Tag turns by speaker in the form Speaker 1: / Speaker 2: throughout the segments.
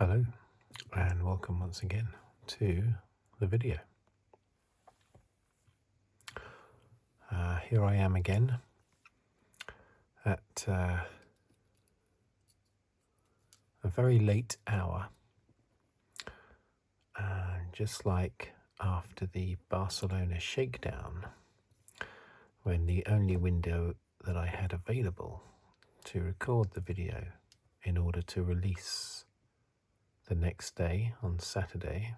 Speaker 1: Hello and welcome once again to the video. Here I am again at a very late hour, just like after the Barcelona shakedown, when the only window that I had available to record the video in order to release the next day on Saturday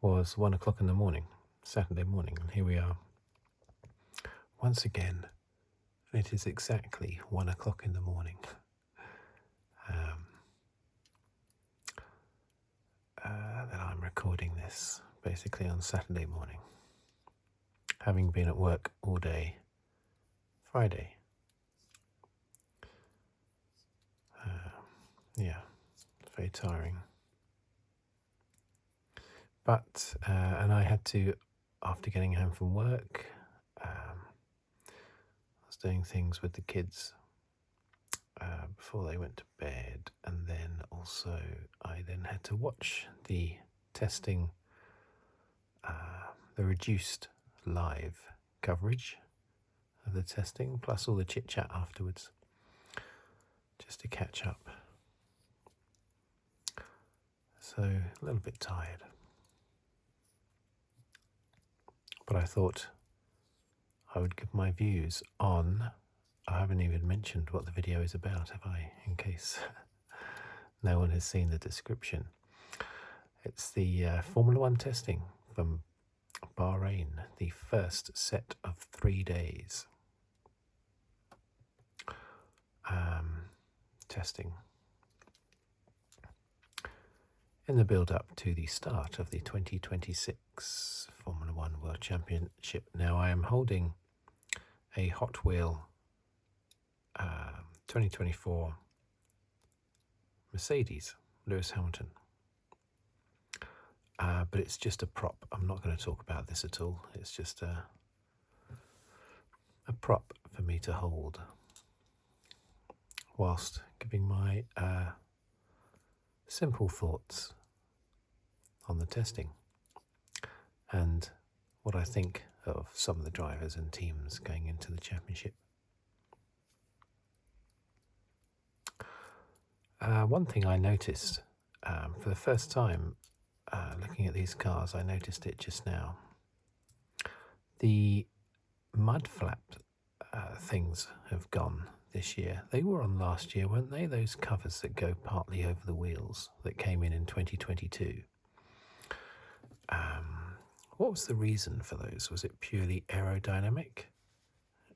Speaker 1: was 1 o'clock in the morning, Saturday morning, and here we are once again. It is exactly 1 o'clock in the morning. That I'm recording this basically on Saturday morning, having been at work all day Friday. Yeah, very tiring. But, and I had to, after getting home from work, I was doing things with the kids before they went to bed, and then also I then had to watch the testing, the reduced live coverage of the testing, plus all the chit chat afterwards, just to catch up. So a little bit tired, but I thought I would give my views on, I haven't even mentioned what the video is about, have I, in case no one has seen the description. It's the Formula One testing from Bahrain, the first set of 3 days testing in the build-up to the start of the 2026 Formula One World Championship. Now I am holding a Hot Wheel 2024 Mercedes Lewis Hamilton, but it's just a prop. I'm not going to talk about this at all. It's just a prop for me to hold whilst giving my simple thoughts on the testing and what I think of some of the drivers and teams going into the championship. One thing I noticed for the first time looking at these cars, I noticed it just now. The mud flap things have gone this year. They were on last year, weren't they? Those covers that go partly over the wheels that came in 2022. What was the reason for those? Was it purely aerodynamic?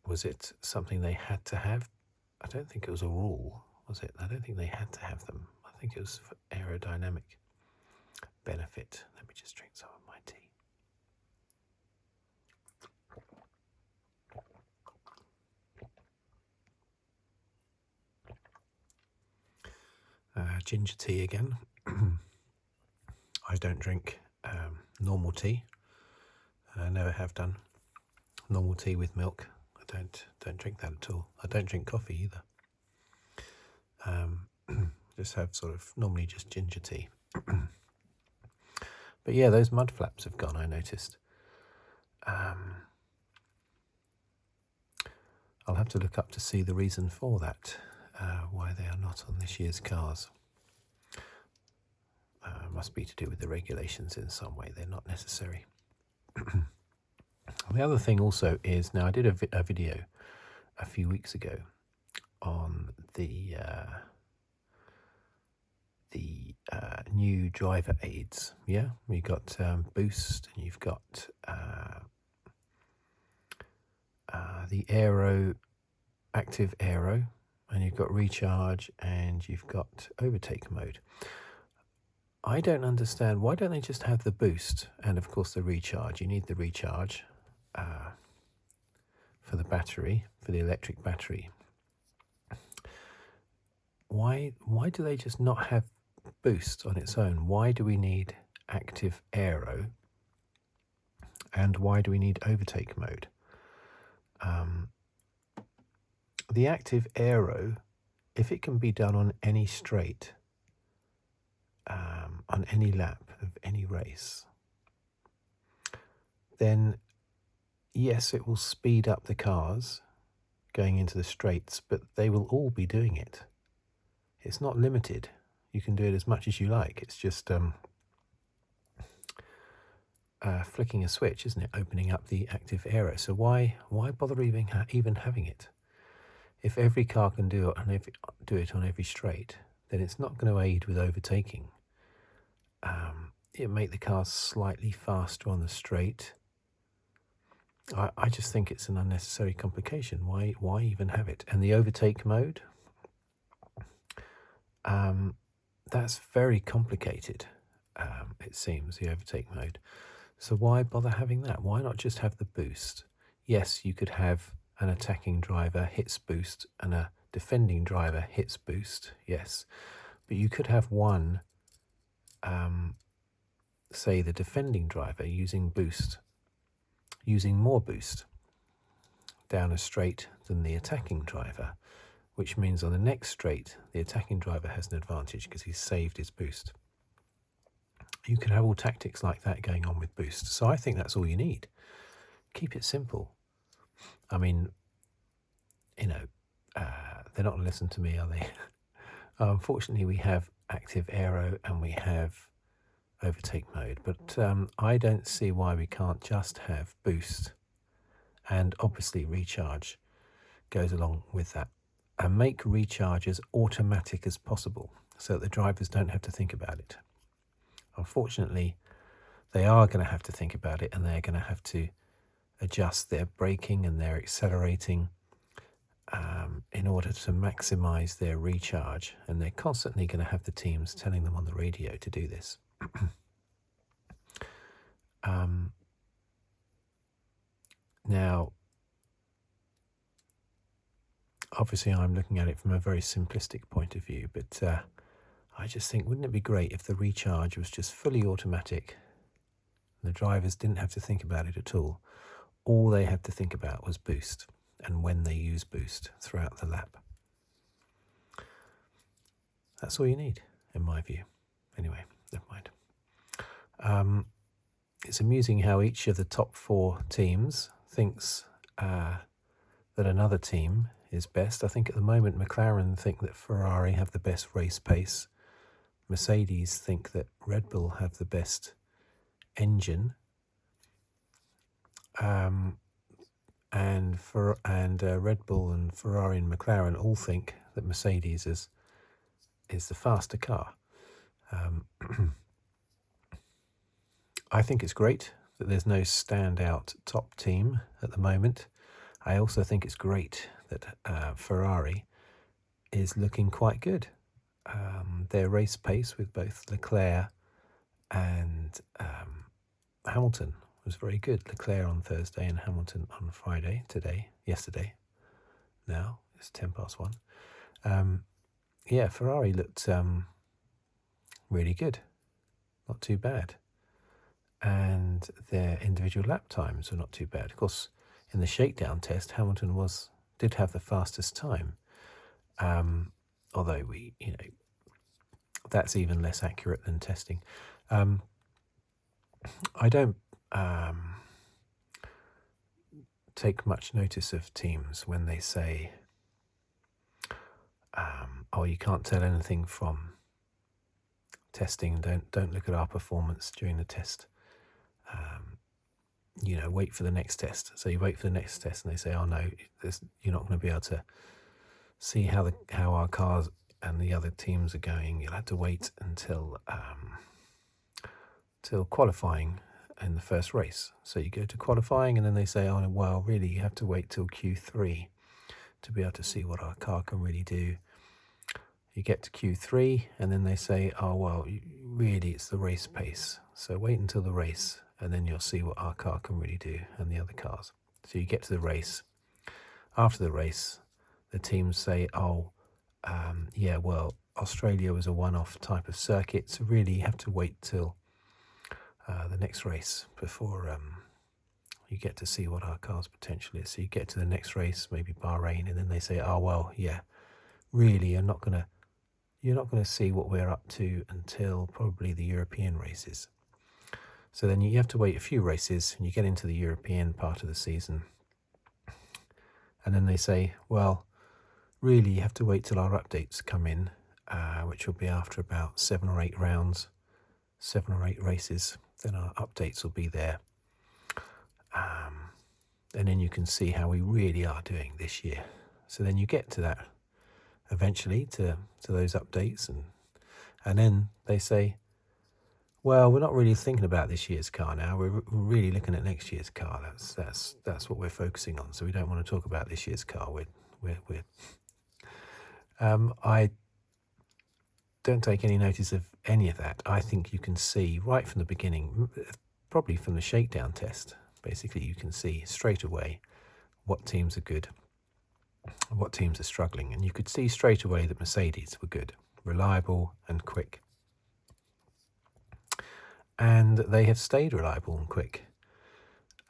Speaker 1: Was it something they had to have? I don't think it was a rule, was it? I don't think they had to have them. I think it was for aerodynamic benefit. Let me just drink some of my tea. Ginger tea again. I don't drink normal tea. I never have done. Normal tea with milk. I don't drink that at all. I don't drink coffee either. Just have sort of normally just ginger tea. But yeah, those mud flaps have gone, I noticed. I'll have to look up to see the reason for that, why they are not on this year's cars. Must be to do with the regulations in some way. They're not necessary. The other thing also is, now I did a video a few weeks ago on the new driver aids. Yeah, we got Boost, and you've got the Aero, Active Aero, and you've got Recharge, and you've got Overtake mode. I don't understand, why don't they just have the Boost and of course the Recharge? You need the Recharge for the battery, for the electric battery. Why do they just not have Boost on its own? Why do we need Active Aero, and why do we need Overtake mode? The Active Aero, if it can be done on any straight, on any lap of any race, then yes, it will speed up the cars going into the straights, but they will all be doing it. It's not limited. You can do it as much as you like. It's just flicking a switch, isn't it? Opening up the active area. So why bother even having it? If every car can do it on every straight, then it's not going to aid with overtaking. It'll make the cars slightly faster on the straight. I just think it's an unnecessary complication. Why even have it? And the overtake mode, that's very complicated, it seems, the overtake mode. So why bother having that? Why not just have the boost? Yes, you could have an attacking driver hits boost and a defending driver hits boost, yes. But you could have one, say the defending driver using more boost down a straight than the attacking driver, which means on the next straight, the attacking driver has an advantage because he's saved his boost. You can have all tactics like that going on with boost. So I think that's all you need. Keep it simple. I mean, they're not going to listen to me, are they? Unfortunately, we have active aero and we have overtake mode, but I don't see why we can't just have boost, and obviously recharge goes along with that, and make recharge as automatic as possible so that the drivers don't have to think about it. Unfortunately, they are going to have to think about it, and they're going to have to adjust their braking and their accelerating in order to maximize their recharge, and they're constantly going to have the teams telling them on the radio to do this. Now, obviously I'm looking at it from a very simplistic point of view, but I just think, wouldn't it be great if the recharge was just fully automatic and the drivers didn't have to think about it at all? All they had to think about was boost and when they use boost throughout the lap. That's all you need, in my view. Anyway, never mind. It's amusing how each of the top 4 teams thinks that another team is best. I think at the moment McLaren think that Ferrari have the best race pace. Mercedes think that Red Bull have the best engine. And Red Bull and Ferrari and McLaren all think that Mercedes is the faster car. I think it's great that there's no standout top team at the moment. I also think it's great that Ferrari is looking quite good. Their race pace with both Leclerc and Hamilton was very good. Leclerc on Thursday and Hamilton on Friday, yesterday. Now it's 1:10. Yeah, Ferrari looked really good. Not too bad. And their individual lap times were not too bad. Of course, in the shakedown test, Hamilton did have the fastest time. Although that's even less accurate than testing. I don't take much notice of teams when they say, "Oh, you can't tell anything from testing. Don't look at our performance during the test. Wait for the next test." So you wait for the next test, and they say, "Oh no, you're not going to be able to see how our cars and the other teams are going. You'll have to wait until qualifying in the first race." So you go to qualifying, and then they say, "Oh well, really, you have to wait till Q3 to be able to see what our car can really do." You get to Q3, and then they say, "Oh well, really, it's the race pace. So wait until the race, and then you'll see what our car can really do and the other cars." So you get to the race. After the race, the teams say, "Oh, yeah, well, Australia was a one-off type of circuit, so really you have to wait till the next race before you get to see what our car's potential is." So you get to the next race, maybe Bahrain, and then they say, "Oh, well, yeah, really, you're not going to you're not going to see what we're up to until probably the European races. So then you have to wait a few races and you get into the European part of the season. And then they say, well, really you have to wait till our updates come in, which will be after about 7 or 8 rounds, 7 or 8 races. Then our updates will be there. And then you can see how we really are doing this year. So then you get to that eventually, to those updates. And then they say, well, we're not really thinking about this year's car now. We're really looking at next year's car. That's what we're focusing on. So we don't want to talk about this year's car. I don't take any notice of any of that. I think you can see right from the beginning, probably from the shakedown test, basically you can see straight away what teams are good, what teams are struggling. And you could see straight away that Mercedes were good, reliable and quick. And they have stayed reliable and quick.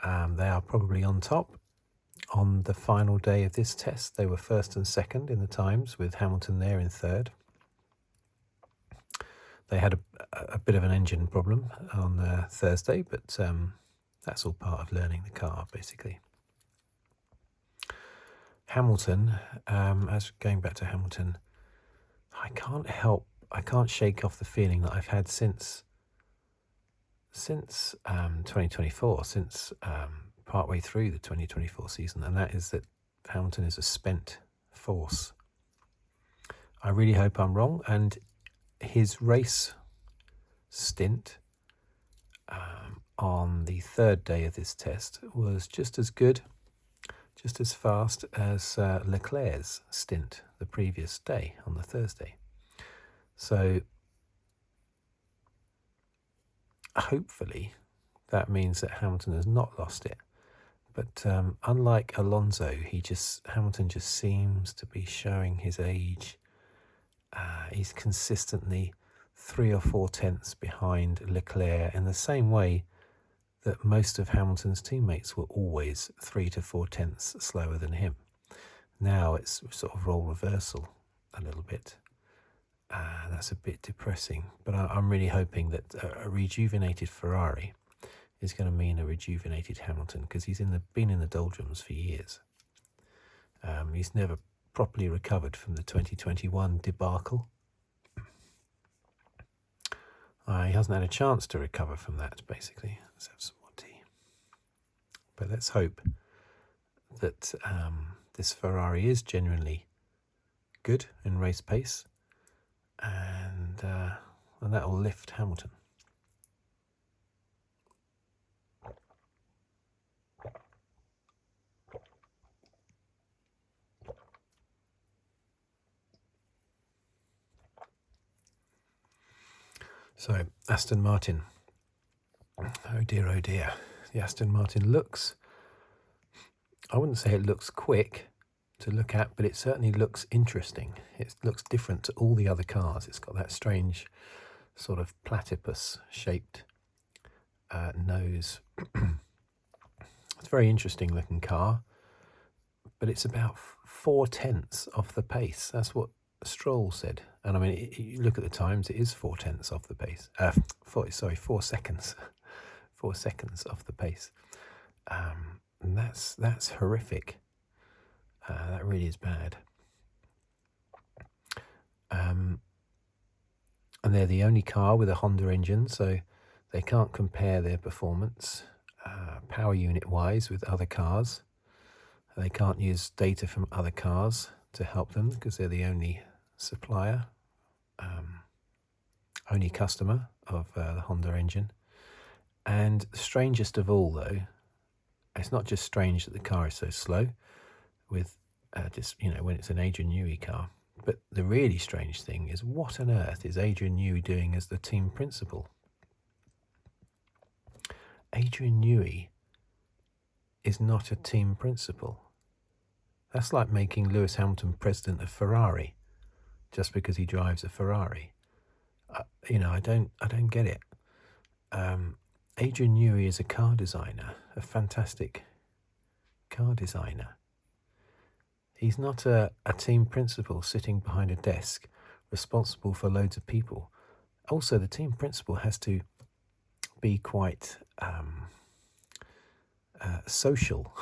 Speaker 1: They are probably on top. On the final day of this test, they were first and second in the times, with Hamilton there in third. They had a bit of an engine problem on Thursday, but that's all part of learning the car, basically. Hamilton, as going back to Hamilton, I can't shake off the feeling that I've had since 2024, since partway through the 2024 season, and that is that Hamilton is a spent force. I really hope I'm wrong, and his race stint on the third day of this test was just as good, just as fast as Leclerc's stint the previous day on the Thursday. So hopefully that means that Hamilton has not lost it. But unlike Alonso, Hamilton just seems to be showing his age. He's consistently 3 or 4 tenths behind Leclerc, in the same way that most of Hamilton's teammates were always 3 to 4 tenths slower than him. Now it's sort of role reversal a little bit. That's a bit depressing, but I'm really hoping that a rejuvenated Ferrari is going to mean a rejuvenated Hamilton, because he's been in the doldrums for years. He's never properly recovered from the 2021 debacle. He hasn't had a chance to recover from that, basically. Let's have some more tea. But let's hope that this Ferrari is genuinely good in race pace, and that will lift Hamilton. So, Aston Martin. Oh dear. The Aston Martin looks, I wouldn't say it looks quick to look at, but it certainly looks interesting. It looks different to all the other cars. It's got that strange sort of platypus-shaped nose. It's a very interesting looking car, but it's about 4 tenths off the pace. That's what Stroll said. And I mean, you look at the times, it is 4 tenths off the pace. 4 seconds. 4 seconds off the pace. And that's horrific. That really is bad. And they're the only car with a Honda engine, so they can't compare their performance power unit wise with other cars. They can't use data from other cars to help them, because they're the only supplier, only customer of the Honda engine. And strangest of all, though, it's not just strange that the car is so slow, with when it's an Adrian Newey car, but the really strange thing is, what on earth is Adrian Newey doing as the team principal? Adrian Newey is not a team principal. That's like making Lewis Hamilton president of Ferrari just because he drives a Ferrari. I don't get it. Adrian Newey is a car designer, a fantastic car designer. He's not a team principal sitting behind a desk responsible for loads of people. Also, the team principal has to be quite social.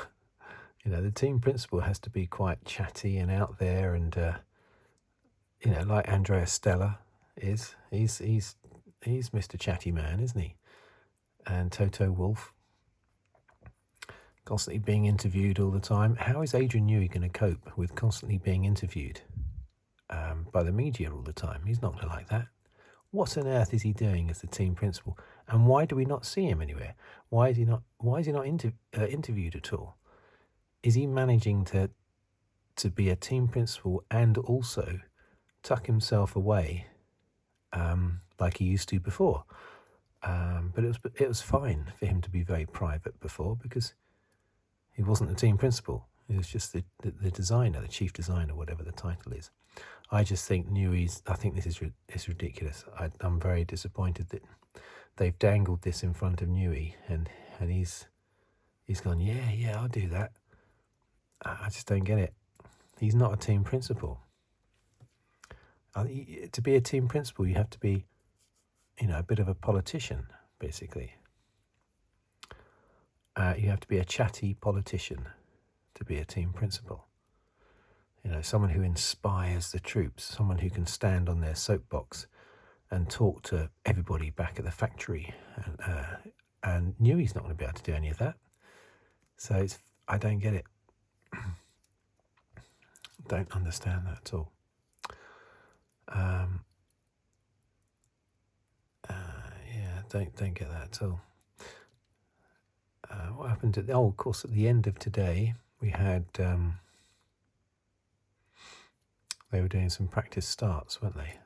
Speaker 1: The team principal has to be quite chatty and out there, and like Andrea Stella is. He's Mr. Chatty Man, isn't he? And Toto Wolff, constantly being interviewed all the time. How is Adrian Newey going to cope with constantly being interviewed by the media all the time? He's not going to like that. What on earth is he doing as the team principal? And why do we not see him anywhere? Why is he not interviewed at all? Is he managing to be a team principal and also tuck himself away like he used to before? But it was fine for him to be very private before, because he wasn't the team principal. He was just the designer, the chief designer, whatever the title is. I just think I think this is ridiculous. I'm very disappointed that they've dangled this in front of Newey, and he's gone, yeah, I'll do that. I just don't get it. He's not a team principal. To be a team principal, you have to be, a bit of a politician, basically. You have to be a chatty politician to be a team principal. Someone who inspires the troops, someone who can stand on their soapbox and talk to everybody back at the factory. And Newey's not going to be able to do any of that. So I don't get it. Don't understand that at all. Don't get that at all. What happened of course, at the end of today, we had, they were doing some practice starts, weren't they?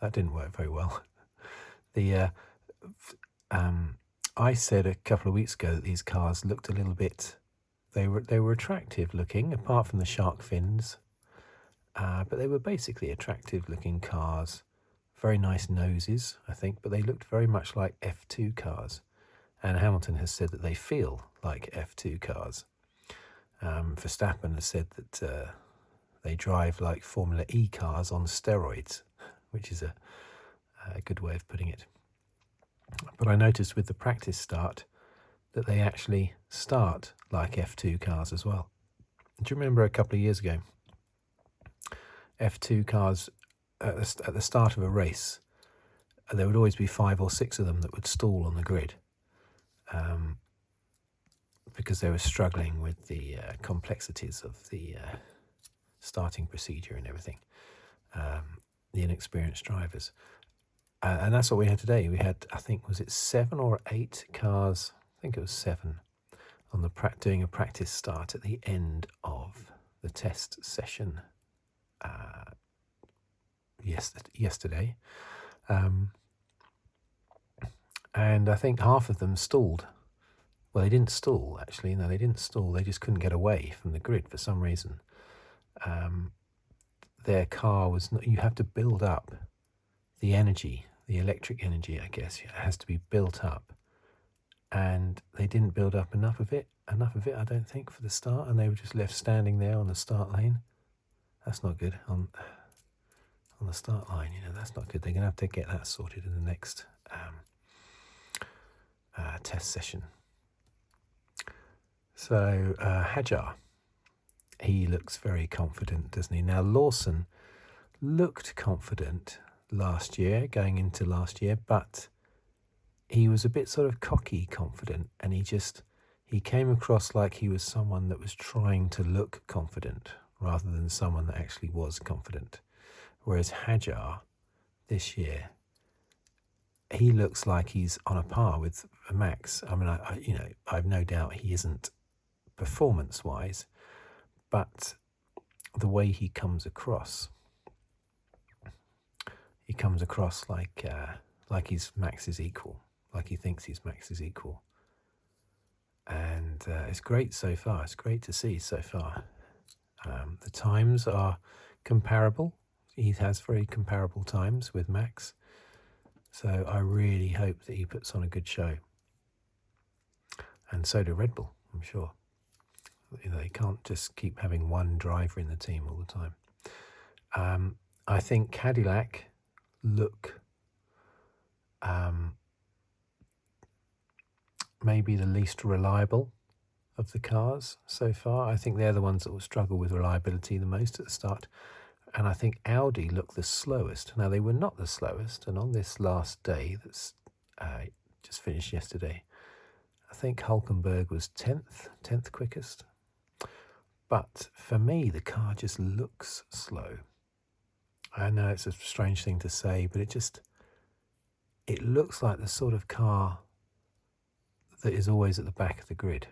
Speaker 1: That didn't work very well. I said a couple of weeks ago that these cars looked a little bit, they were attractive looking, apart from the shark fins, but they were basically attractive looking cars. Very nice noses, I think, but they looked very much like F2 cars. And Hamilton has said that they feel like F2 cars. Verstappen has said that they drive like Formula E cars on steroids, which is a good way of putting it. But I noticed with the practice start that they actually start like F2 cars as well. Do you remember a couple of years ago, F2 cars, at the start of a race, there would always be 5 or 6 of them that would stall on the grid, because they were struggling with the complexities of the starting procedure and everything, the inexperienced drivers. And that's what we had today. We had, I think, was it 7 or 8 cars? I think it was 7 on doing a practice start at the end of the test session yesterday. And I think half of them stalled. Well, they didn't stall, actually. No, they didn't stall. They just couldn't get away from the grid for some reason. Their car was... You have to build up the energy, the electric energy, I guess. It has to be built up. And they didn't build up enough of it, I don't think, for the start. And they were just left standing there on the start lane. That's not good. On the start line, that's not good. They're going to have to get that sorted in the next test session. So Hadjar, he looks very confident, doesn't he? Now Lawson looked confident going into last year, but he was a bit sort of cocky confident, and he came across like he was someone that was trying to look confident rather than someone that actually was confident. Whereas Hadjar this year, he looks like he's on a par with Max. I mean, I've no doubt he isn't performance-wise, but the way he comes across like he's Max's equal, like he thinks he's Max's equal. And it's great so far. It's great to see so far. The times are comparable. He has very comparable times with Max. So I really hope that he puts on a good show. And so do Red Bull, I'm sure. They can't just keep having one driver in the team all the time. I think Cadillac look maybe the least reliable of the cars so far. I think they're the ones that will struggle with reliability the most at the start. And I think Audi looked the slowest. Now, they were not the slowest. And on this last day that's just finished yesterday, I think Hulkenberg was 10th quickest. But for me, the car just looks slow. I know it's a strange thing to say, but it looks like the sort of car that is always at the back of the grid.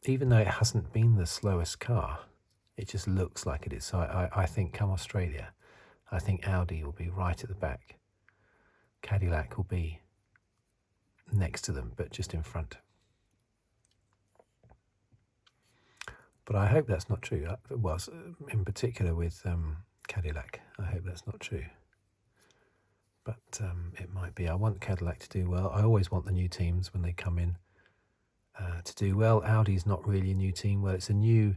Speaker 1: Even though it hasn't been the slowest car, it just looks like it is. So I think come Australia, I think Audi will be right at the back. Cadillac will be next to them, but just in front. But I hope that's not true. Well, in particular with Cadillac, I hope that's not true. But it might be. I want Cadillac to do well. I always want the new teams when they come in to do well. Audi's not really a new team. Well, it's a new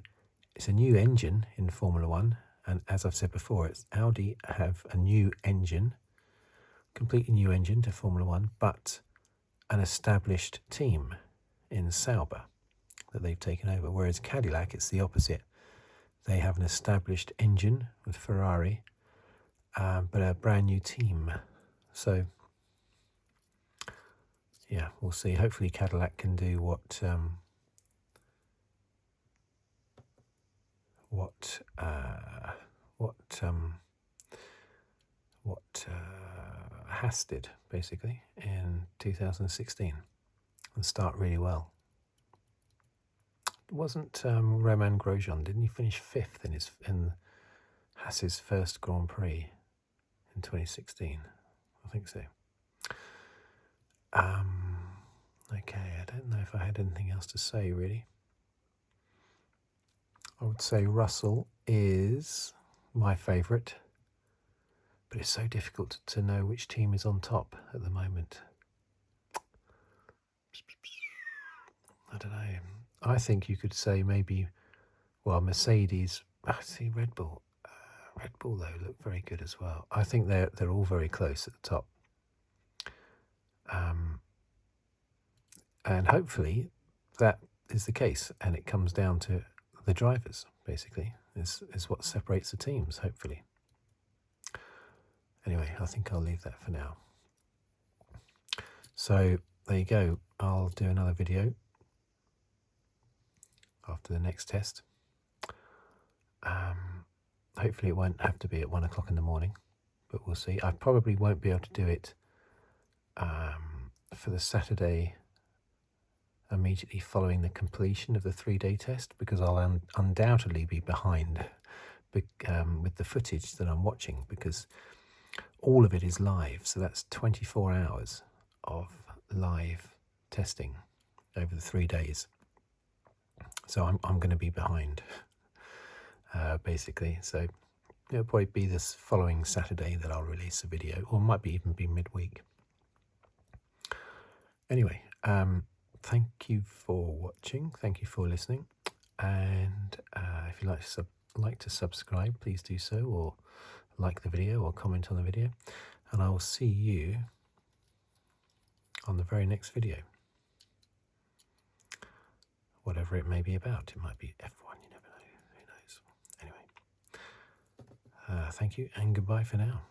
Speaker 1: engine in Formula One, and as I've said before, Audi have a new engine, completely new engine to Formula One, but an established team in Sauber that they've taken over. Whereas Cadillac, it's the opposite. They have an established engine with Ferrari, but a brand new team. So yeah, we'll see. Hopefully Cadillac can do what Haas did basically in 2016 and start really well. Wasn't Romain Grosjean, didn't he finish 5th in Haas's first Grand Prix in 2016? I think so. Okay, I don't know if I had anything else to say really. I would say Russell is my favourite, but it's so difficult to know which team is on top at the moment. I don't know. I think you could say maybe, well, Mercedes. I see Red Bull. Red Bull though look very good as well. I think they're all very close at the top. And hopefully that is the case, and it comes down to the drivers, basically, is what separates the teams, hopefully. Anyway, I think I'll leave that for now. So there you go. I'll do another video after the next test. Hopefully it won't have to be at 1 o'clock in the morning, but we'll see. I probably won't be able to do it for the Saturday immediately following the completion of the 3-day test, because I'll undoubtedly be behind with the footage that I'm watching, because all of it is live. So that's 24 hours of live testing over the 3 days. So I'm going to be behind, basically. So it'll probably be this following Saturday that I'll release a video, or it might even be midweek. Anyway, thank you for watching. Thank you for listening. And if you'd like to subscribe, please do so, or like the video, or comment on the video. And I will see you on the very next video. Whatever it may be about. It might be F1, you never know. Who knows? Anyway, thank you and goodbye for now.